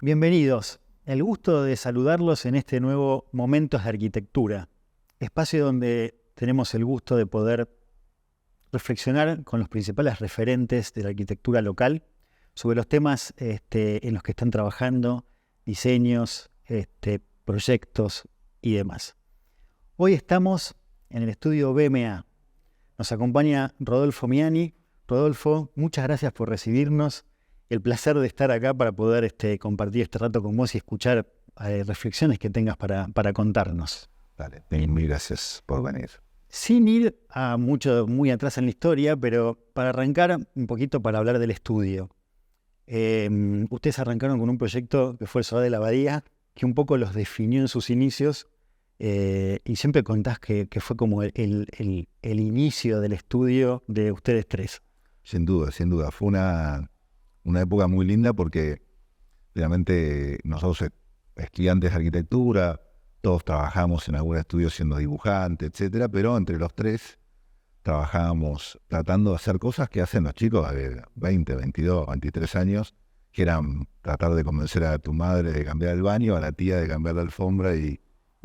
Bienvenidos. El gusto de saludarlos en este nuevo Momentos de Arquitectura, espacio donde tenemos el gusto de poder reflexionar con los principales referentes de la arquitectura local sobre los temas en los que están trabajando, diseños, proyectos y demás. Hoy estamos en el estudio BMA. Nos acompaña Rodolfo Miani. Rodolfo, muchas gracias por recibirnos. El placer de estar acá para poder compartir este rato con vos y escuchar reflexiones que tengas para contarnos. Dale, mil gracias por venir. Sin ir a muy atrás en la historia, pero para arrancar un poquito para hablar del estudio. Ustedes arrancaron con un proyecto que fue el Solar de la Abadía, que un poco los definió en sus inicios, y siempre contás que fue como el inicio del estudio de ustedes tres. Sin duda. Fue una época muy linda porque realmente nosotros, estudiantes de arquitectura, todos trabajamos en algún estudio siendo dibujantes, etcétera, pero entre los tres trabajábamos tratando de hacer cosas que hacen los chicos de 20, 22, 23 años, que eran tratar de convencer a tu madre de cambiar el baño, a la tía de cambiar la alfombra y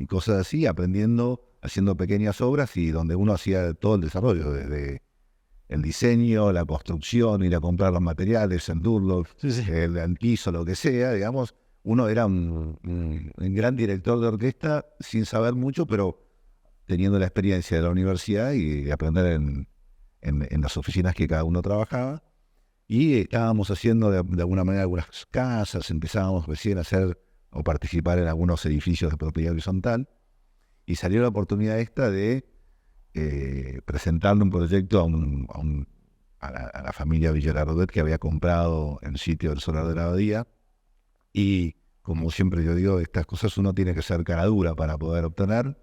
cosas así, aprendiendo, haciendo pequeñas obras y donde uno hacía todo el desarrollo, desde el diseño, la construcción, ir a comprar los materiales, el Durlock, el piso, lo que sea, digamos. Uno era un gran director de orquesta sin saber mucho, pero teniendo la experiencia de la universidad y de aprender en las oficinas que cada uno trabajaba. Y estábamos haciendo de alguna manera algunas casas, empezábamos recién a hacer o participar en algunos edificios de propiedad horizontal. Y salió la oportunidad esta de presentarle un proyecto a la familia Villarardet, que había comprado en sitio el Solar de la Abadía. Y como siempre yo digo, estas cosas uno tiene que ser cara dura para poder obtener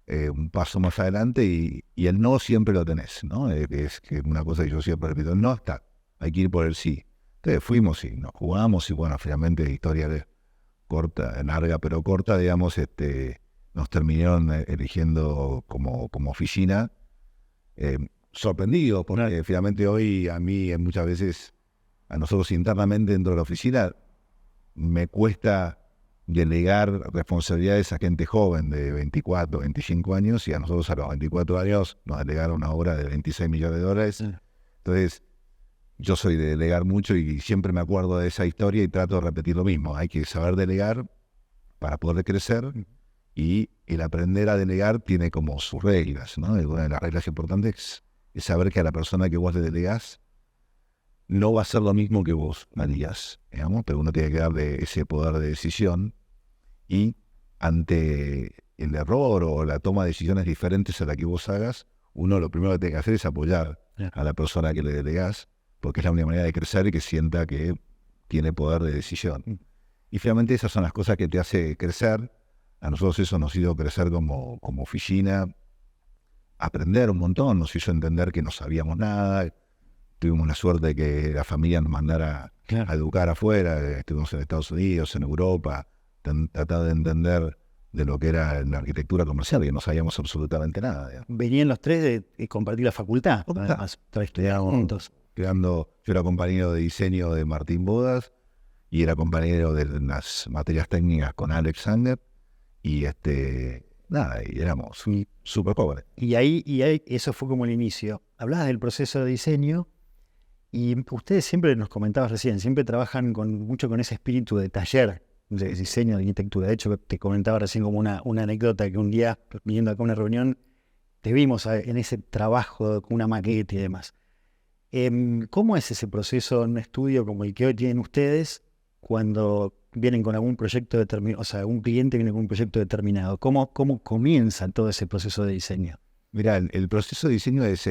un paso más adelante, y el no siempre lo tenés, ¿no? Es que una cosa que yo siempre repito, el no está, hay que ir por el sí. Entonces fuimos y nos jugamos y bueno, finalmente historia corta, larga pero corta, digamos, nos terminaron eligiendo como oficina. Sorprendido, porque finalmente hoy a mí muchas veces, a nosotros internamente dentro de la oficina, me cuesta delegar responsabilidades a gente joven de 24, 25 años, y a nosotros a los 24 años nos delegaron una obra de $26 millones. Entonces, yo soy de delegar mucho y siempre me acuerdo de esa historia y trato de repetir lo mismo. Hay que saber delegar para poder crecer. Y el aprender a delegar tiene como sus reglas, ¿no? Una de las reglas importantes es saber que a la persona que vos le delegás no va a ser lo mismo que vos harías, digamos, pero uno tiene que darle ese poder de decisión, y ante el error o la toma de decisiones diferentes a la que vos hagas, uno lo primero que tiene que hacer es apoyar a la persona que le delegás, porque es la única manera de crecer y que sienta que tiene poder de decisión. Y finalmente esas son las cosas que te hace crecer. A nosotros eso nos hizo crecer como oficina, aprender un montón, nos hizo entender que no sabíamos nada. Tuvimos la suerte de que la familia nos mandara a educar afuera. Estuvimos en Estados Unidos, en Europa, tratando de entender de lo que era la arquitectura comercial, y no sabíamos absolutamente nada. Digamos. Venían los tres de compartir la facultad, además, estudiaban juntos. Yo era compañero de diseño de Martín Bodas y era compañero de las materias técnicas con Alex Sanger. Y y éramos súper jóvenes. Y ahí eso fue como el inicio. Hablabas del proceso de diseño y ustedes siempre nos comentabas recién, siempre trabajan mucho con ese espíritu de taller de diseño, de arquitectura. De hecho, te comentaba recién como una anécdota que un día, viniendo acá a una reunión, te vimos en ese trabajo con una maqueta y demás. ¿Cómo es ese proceso en un estudio como el que hoy tienen ustedes cuando vienen con algún proyecto determinado, o sea, un cliente viene con un proyecto determinado? ¿Cómo comienza todo ese proceso de diseño? Mirá, el proceso de diseño es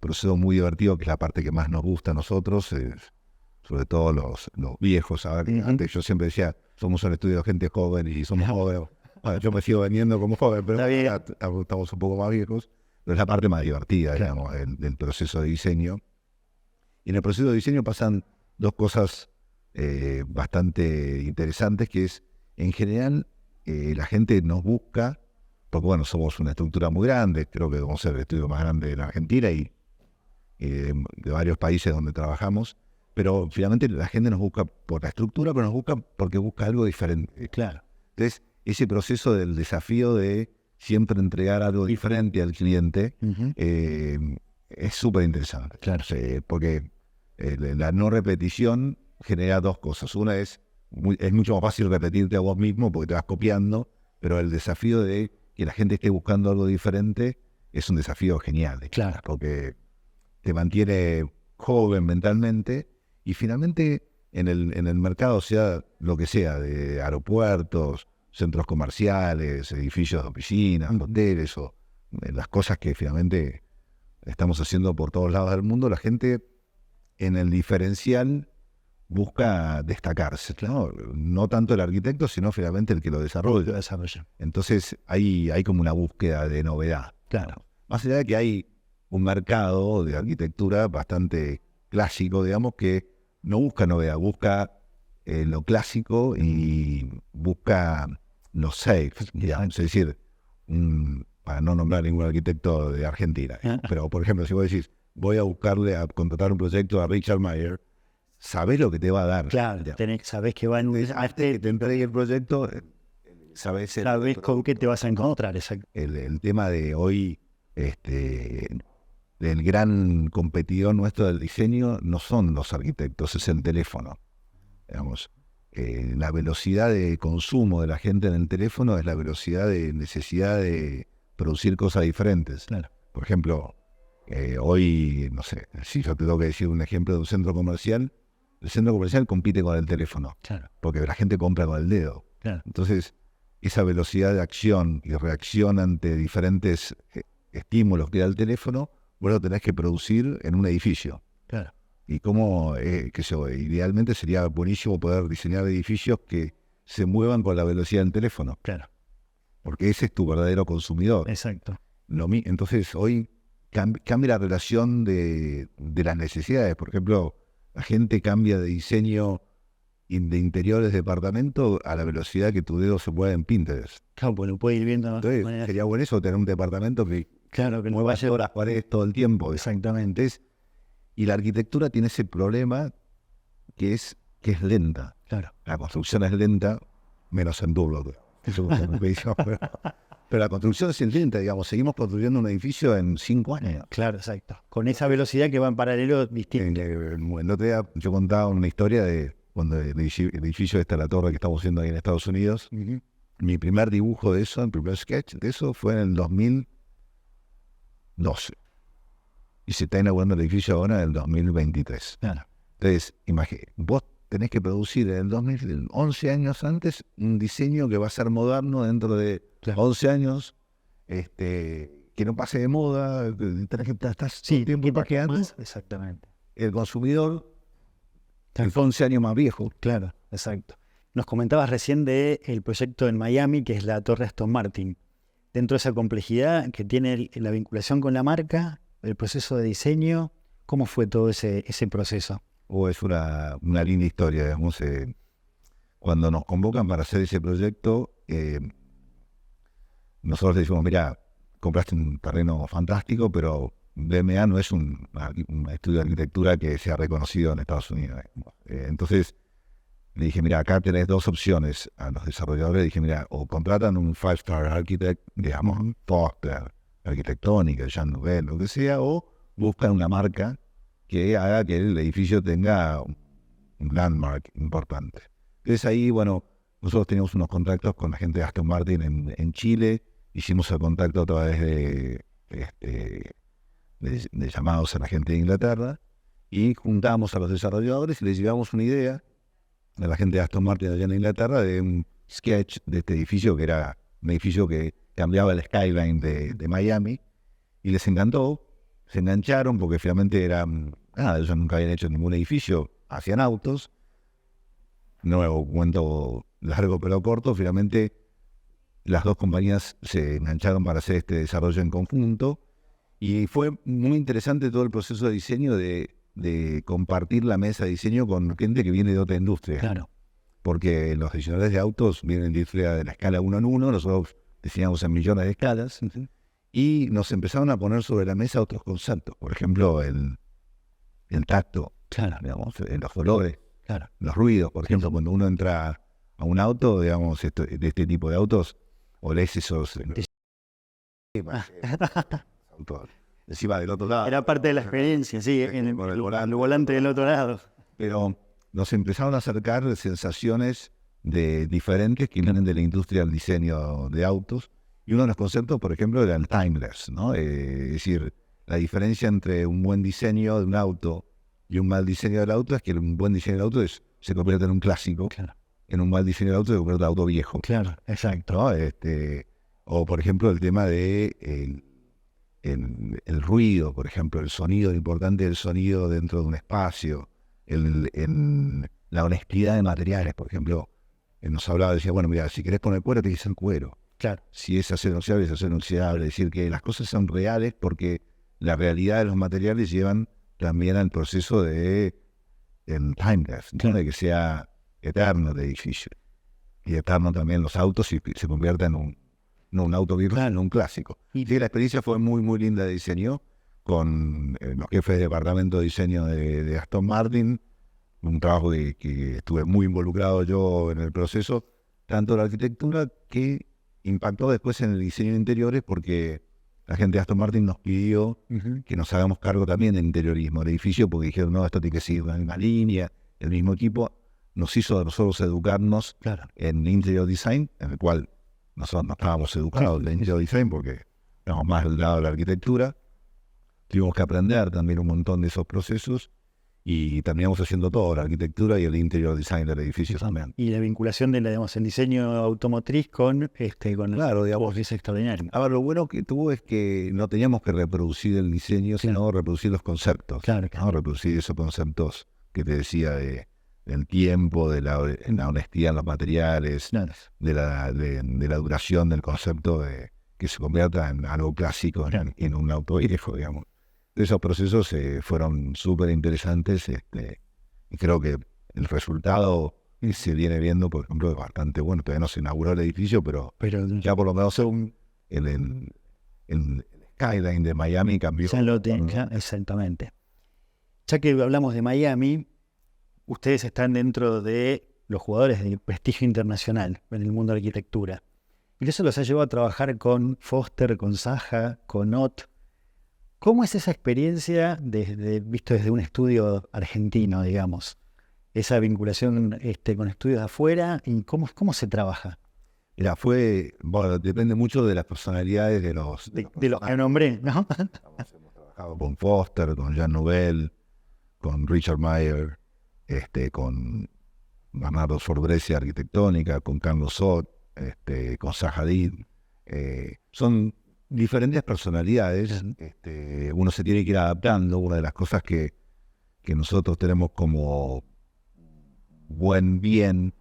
proceso muy divertido, que es la parte que más nos gusta a nosotros, sobre todo los viejos. Antes yo siempre decía, somos un estudio de gente joven y somos jóvenes. Bueno, yo me sigo vendiendo como joven, pero estamos un poco más viejos. Pero es la parte más divertida, digamos, del proceso de diseño. Y en el proceso de diseño pasan dos cosas bastante interesantes, que es, en general, la gente nos busca, porque bueno, somos una estructura muy grande, creo que vamos a ser el estudio más grande de la Argentina y de varios países donde trabajamos. Pero finalmente la gente nos busca por la estructura, pero nos busca porque busca algo diferente. Claro. Entonces, ese proceso del desafío de siempre entregar algo diferente al cliente es súper interesante. Claro. Porque la no repetición genera dos cosas. Una es mucho más fácil repetirte a vos mismo porque te vas copiando, pero el desafío de que la gente esté buscando algo diferente es un desafío genial. Claro. Porque te mantiene joven mentalmente y finalmente en el mercado, sea lo que sea, de aeropuertos, centros comerciales, edificios de oficinas, hoteles o las cosas que finalmente estamos haciendo por todos lados del mundo, la gente en el diferencial busca destacarse, ¿no? No tanto el arquitecto, sino finalmente el que lo desarrolla. Entonces hay como una búsqueda de novedad. Claro. Más allá de que hay un mercado de arquitectura bastante clásico, digamos, que no busca novedad, busca lo clásico y busca lo safe, digamos. Es decir, para no nombrar ningún arquitecto de Argentina, pero por ejemplo, si vos decís, voy a buscarle a contratar un proyecto a Richard Meier, sabés lo que te va a dar. Claro, sabés que va en un... Antes que te entregue el proyecto, sabés con qué te vas a encontrar. Exacto. El tema de hoy, el gran competidor nuestro del diseño no son los arquitectos, es el teléfono. Digamos, la velocidad de consumo de la gente en el teléfono es la velocidad de necesidad de producir cosas diferentes. Claro. Por ejemplo, hoy, no sé, si yo te tengo que decir un ejemplo de un centro comercial, el centro comercial compite con el teléfono, claro, porque la gente compra con el dedo. Claro. Entonces, esa velocidad de acción y reacción ante diferentes estímulos que da el teléfono, vos lo tenés que producir en un edificio. Claro. Y cómo, idealmente sería buenísimo poder diseñar edificios que se muevan con la velocidad del teléfono. Claro. Porque ese es tu verdadero consumidor. Exacto. Entonces, hoy cambia la relación de las necesidades. Por ejemplo, la gente cambia de diseño de interiores de departamento a la velocidad que tu dedo se mueve en Pinterest. Claro, pues lo puede ir viendo. Entonces, sería bueno eso, tener un departamento que mueva todas las paredes todo el tiempo. Exactamente. Y la arquitectura tiene ese problema que es lenta. Claro. La construcción es lenta, menos en Dublo. Pero la construcción es lenta, digamos. Seguimos construyendo un edificio en 5 años. Claro, exacto. Con esa velocidad que va en paralelo distinto. El otro día yo contaba una historia de cuando el edificio está la torre que estamos haciendo ahí en Estados Unidos. Mi primer dibujo de eso, el primer sketch de eso fue en el 2012. Y se está inaugurando el edificio ahora en el 2023. Claro. Entonces, vos tenés que producir en el 11 años antes un diseño que va a ser moderno dentro de 11 años, que no pase de moda, tenés que estar todo el tiempo paqueando. Exactamente. El consumidor es 11 años más viejo. Claro, exacto. Nos comentabas recién del proyecto en Miami, que es la Torre Aston Martin. Dentro de esa complejidad que tiene la vinculación con la marca, el proceso de diseño, ¿cómo fue todo ese proceso? Es una linda historia, digamos. Cuando nos convocan para hacer ese proyecto, nosotros le decimos, mira, compraste un terreno fantástico, pero BMA no es un estudio de arquitectura que sea reconocido en Estados Unidos. Entonces, le dije, mira, acá tenés dos opciones a los desarrolladores. Le dije, mira, o contratan un 5-star architect, digamos, Foster, arquitectónica, Jean Nouvel, lo que sea, o buscan una marca que haga que el edificio tenga un landmark importante. Entonces ahí, bueno, nosotros teníamos unos contactos con la gente de Aston Martin en Chile, hicimos el contacto a través de llamados a la gente de Inglaterra, y juntamos a los desarrolladores y les llevamos una idea a la gente de Aston Martin allá en Inglaterra de un sketch de este edificio, que era un edificio que cambiaba el skyline de Miami, y les encantó. Se engancharon porque finalmente ellos nunca habían hecho ningún edificio, hacían autos. No cuento largo pero corto, finalmente las dos compañías se engancharon para hacer este desarrollo en conjunto, y fue muy interesante todo el proceso de diseño de compartir la mesa de diseño con gente que viene de otra industria. Claro. Porque los diseñadores de autos vienen de industria de la escala 1 en 1, nosotros diseñamos en millones de escalas. Y nos empezaron a poner sobre la mesa otros conceptos. Por ejemplo, el tacto. Claro, digamos, los olores, claro. los ruidos. Por ejemplo, cuando uno entra a un auto, digamos, de este tipo de autos, olés esos autos encima del otro lado. Era parte de la experiencia, sí, en Con el volante del otro lado. Pero nos empezaron a acercar sensaciones diferentes que vienen de la industria del diseño de autos. Y uno de los conceptos, por ejemplo, era el timeless, ¿no? Es decir, la diferencia entre un buen diseño de un auto y un mal diseño del auto es que un buen diseño del auto se convierte en un clásico. Claro. En un mal diseño del auto se convierte en un auto viejo. Claro, exacto. ¿No? O, por ejemplo, el tema de el ruido, por ejemplo, el sonido, lo importante del sonido dentro de un espacio, la honestidad de materiales, por ejemplo. Nos hablaba, decía, bueno, mira, si querés poner cuero, tiene que ser cuero. Claro. Si es acero inoxidable, es acero inoxidable. Es decir, que las cosas son reales porque la realidad de los materiales llevan también al proceso de timeless, ¿no? Claro. De que sea eterno el edificio. Y eterno también los autos y se convierta en un auto virtual, en un clásico. Y sí, la experiencia fue muy, muy linda de diseño con los jefes de departamento de diseño de Aston Martin, un trabajo que estuve muy involucrado yo en el proceso, tanto de la arquitectura que impactó después en el diseño de interiores, porque la gente de Aston Martin nos pidió que nos hagamos cargo también del interiorismo del edificio, porque dijeron, no, esto tiene que seguir la misma línea, el mismo equipo. Nos hizo a nosotros educarnos en interior design, en el cual nosotros no estábamos educados en interior design porque éramos más del lado de la arquitectura. Tuvimos que aprender también un montón de esos procesos y terminamos haciendo todo, la arquitectura y el interior design del edificio también. Y la vinculación de el diseño automotriz con Claro, digamos, es extraordinario. Ahora, lo bueno que tuvo es que no teníamos que reproducir el diseño, sino reproducir los conceptos. Claro. ¿No? Reproducir esos conceptos que te decía del tiempo, de la honestidad en los materiales, de la duración del concepto, de que se convierta en algo clásico, en un auto viejo, digamos. Esos procesos fueron súper interesantes y creo que el resultado se viene viendo, por ejemplo, es bastante bueno. Todavía no se inauguró el edificio, pero ya por lo menos el skyline de Miami cambió. Exactamente. Ya que hablamos de Miami, ustedes están dentro de los jugadores de prestigio internacional en el mundo de la arquitectura. Y eso los ha llevado a trabajar con Foster, con Zaha, con Ott. ¿Cómo es esa experiencia visto desde un estudio argentino, digamos? Esa vinculación con estudios de afuera, y cómo se trabaja. Mira, bueno, depende mucho de las personalidades de los que nombré, ¿no? Hemos trabajado con Foster, con Jean Nouvel, con Richard Meyer, con Bernardo Sorbresi, arquitectónica, con Carlos Sot, con Zaha Hadid. Son diferentes personalidades. Uno se tiene que ir adaptando. Una de las cosas que nosotros tenemos como bien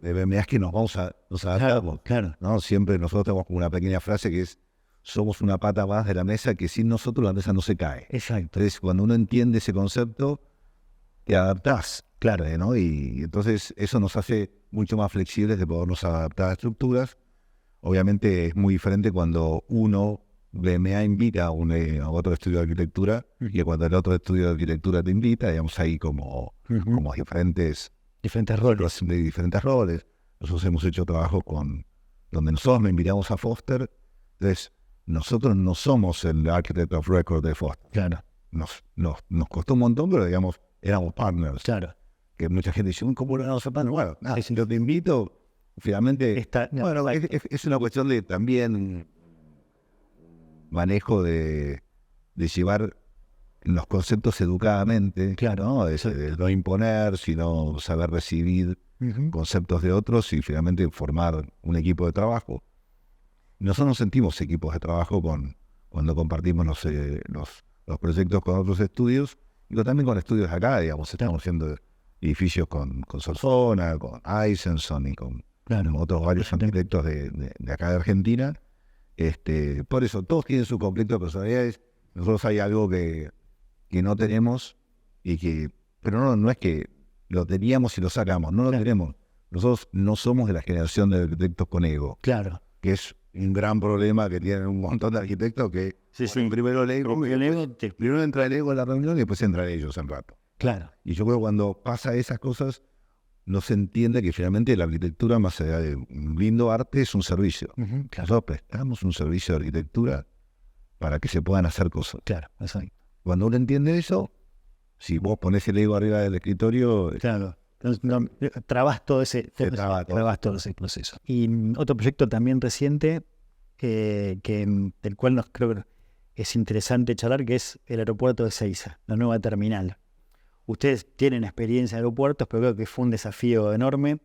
de BMA es que nos adaptamos. Claro. ¿No? Siempre nosotros tenemos como una pequeña frase que es: somos una pata más de la mesa, que sin nosotros la mesa no se cae. Exacto. Entonces, cuando uno entiende ese concepto, te adaptás, ¿no? Y entonces eso nos hace mucho más flexibles de podernos adaptar a estructuras. Obviamente es muy diferente cuando BMA invita a otro estudio de arquitectura y cuando el otro estudio de arquitectura te invita, digamos, ahí como diferentes roles. De diferentes roles. Nosotros hemos hecho trabajo donde nosotros nos invitamos a Foster. Entonces, nosotros no somos el Architect of Record de Foster. Claro. Nos costó un montón, pero digamos, éramos partners. Claro. Que mucha gente dice, ¿cómo no vamos a ser partners? Bueno, nada, si yo te invito, finalmente, es una cuestión de también manejo de llevar los conceptos educadamente, ¿no? De no imponer, sino saber recibir conceptos de otros y finalmente formar un equipo de trabajo. Nosotros nos sentimos equipos de trabajo cuando compartimos los proyectos con otros estudios, y también con estudios de acá, digamos. Estamos haciendo edificios con Solsona, con Eisenson y con otros varios arquitectos de acá de Argentina. Por eso, todos tienen su conflicto de personalidades. Nosotros hay algo que no tenemos, pero no es que lo teníamos y lo sacamos, no lo tenemos. Nosotros no somos de la generación de arquitectos con ego. Claro. Que es un gran problema que tienen un montón de arquitectos que primero el ego, primero entra el ego en la reunión y después entran ellos en rato. Claro. Y yo creo que cuando pasa esas cosas, no se entiende que finalmente la arquitectura, más allá de un lindo arte, es un servicio. Claro. Nosotros prestamos un servicio de arquitectura para que se puedan hacer cosas. Claro, exacto. Cuando uno entiende eso, si vos ponés el ego arriba del escritorio, Claro. Entonces, trabas todo ese proceso. Y otro proyecto también reciente, del cual creo que es interesante charlar, que es el aeropuerto de Ezeiza, la nueva terminal. Ustedes tienen experiencia en aeropuertos, pero creo que fue un desafío enorme.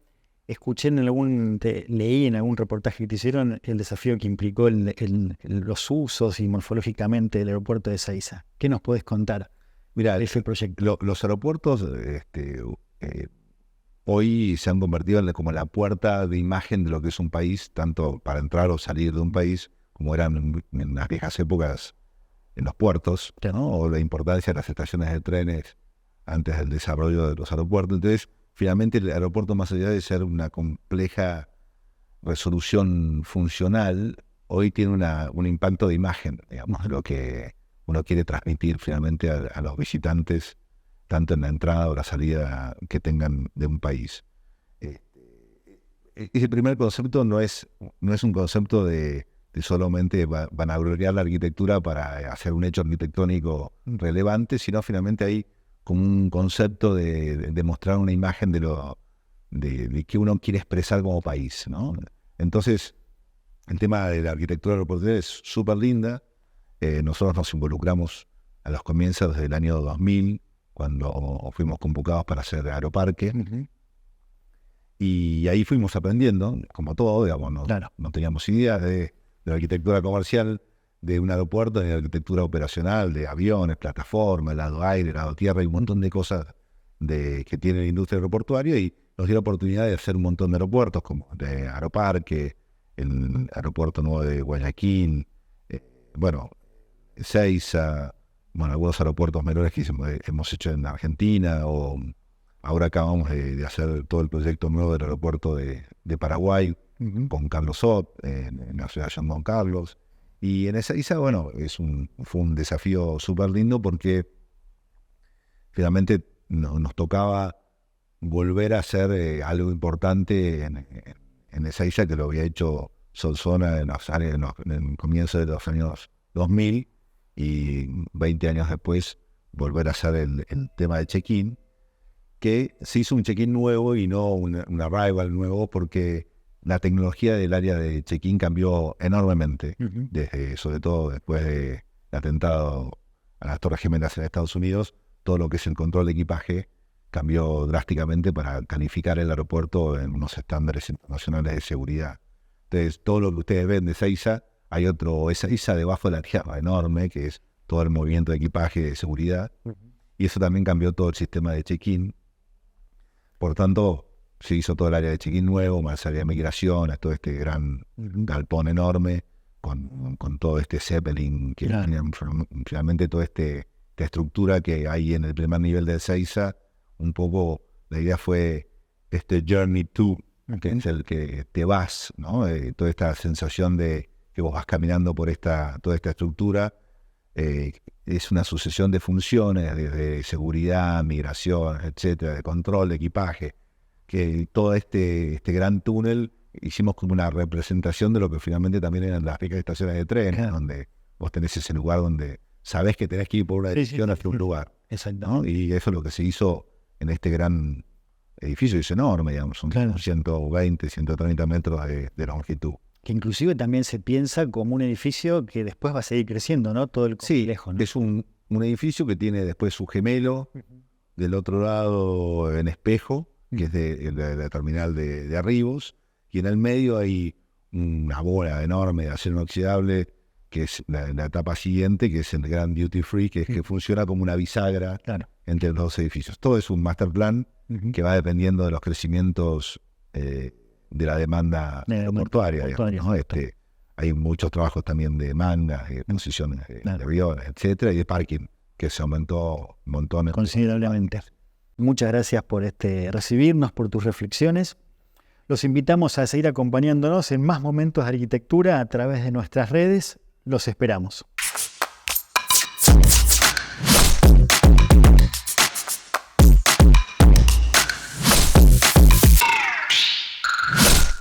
Leí en algún reportaje que te hicieron el desafío que implicó los usos y morfológicamente del aeropuerto de Ezeiza. ¿Qué nos podés contar? mira, de ese proyecto? los aeropuertos hoy se han convertido como la puerta de imagen de lo que es un país, tanto para entrar o salir de un país, como eran en las viejas épocas en los puertos, ¿no? O la importancia de las estaciones de trenes antes del desarrollo de los aeropuertos. Entonces, finalmente el aeropuerto, más allá de ser una compleja resolución funcional, hoy tiene un impacto de imagen, digamos, lo que uno quiere transmitir finalmente a los visitantes, tanto en la entrada o la salida que tengan de un país. Ese primer concepto no es un concepto de solamente vanagloriar la arquitectura para hacer un hecho arquitectónico relevante, sino finalmente hay como un concepto de mostrar una imagen de que uno quiere expresar como país, ¿no? Entonces, el tema de la arquitectura aeroportuaria es súper linda. Nosotros nos involucramos a los comienzos del año 2000, cuando fuimos convocados para hacer Aeroparque. Uh-huh. Y ahí fuimos aprendiendo, como todo, digamos, Claro. no teníamos idea de la arquitectura comercial de un aeropuerto, de la arquitectura operacional, de aviones, plataformas, lado aire, lado tierra, y un montón de cosas que tiene la industria aeroportuaria, y nos dio la oportunidad de hacer un montón de aeropuertos, como de Aeroparque, el aeropuerto nuevo de Guayaquil, Ezeiza, algunos aeropuertos menores que hemos hecho en Argentina, o ahora acabamos de hacer todo el proyecto nuevo del aeropuerto de Paraguay, uh-huh, con Carlos Sot, en la ciudad de Don Carlos. Y en Ezeiza, fue un desafío súper lindo porque finalmente nos tocaba volver a hacer algo importante en Ezeiza, que lo había hecho Solsona en el comienzo de los años 2000, y 20 años después volver a hacer el tema de check-in, que se hizo un check-in nuevo y no un arrival nuevo, porque la tecnología del área de check-in cambió enormemente, uh-huh, sobre todo después del atentado a las Torres Gemelas en Estados Unidos. Todo lo que es el control de equipaje cambió drásticamente para calificar el aeropuerto en unos estándares internacionales de seguridad. Entonces, todo lo que ustedes ven de Ezeiza, hay otro Ezeiza debajo de la tierra enorme, que es todo el movimiento de equipaje de seguridad, uh-huh, y eso también cambió todo el sistema de check-in. Por tanto, se hizo todo el área de check-in nuevo, más área de migración, a todo este gran galpón enorme, con todo este Zeppelin, que finalmente toda esta estructura que hay en el primer nivel de Ezeiza. Un poco la idea fue este journey to, que es el que te vas, ¿no? Toda esta sensación de que vos vas caminando por toda esta estructura. Es una sucesión de funciones, desde seguridad, migración, etcétera, de control de equipaje, que todo este gran túnel hicimos como una representación de lo que finalmente también eran las ricas estaciones de tren, claro, donde vos tenés ese lugar donde sabés que tenés que ir por una dirección hacia un lugar. Exacto. ¿No? Y eso es lo que se hizo en este gran edificio, es enorme, digamos, son 120, 130 metros de longitud. Que inclusive también se piensa como un edificio que después va a seguir creciendo, ¿no? Todo el complejo, ¿no? Es un edificio que tiene después su gemelo, del otro lado en Espejo, que es de la terminal de arribos, y en el medio hay una bola enorme de acero inoxidable, que es la etapa siguiente, que es el Gran Duty Free, que funciona como una bisagra, claro, entre los dos edificios. Todo es un master plan que va dependiendo de los crecimientos de la demanda aeroportuaria, digamos, ¿no? Hay muchos trabajos también de mangas, de posiciones de aviones, etcétera, y de parking, que se aumentó montones. Considerablemente. Muchas gracias por recibirnos, por tus reflexiones. Los invitamos a seguir acompañándonos en más momentos de arquitectura a través de nuestras redes. Los esperamos.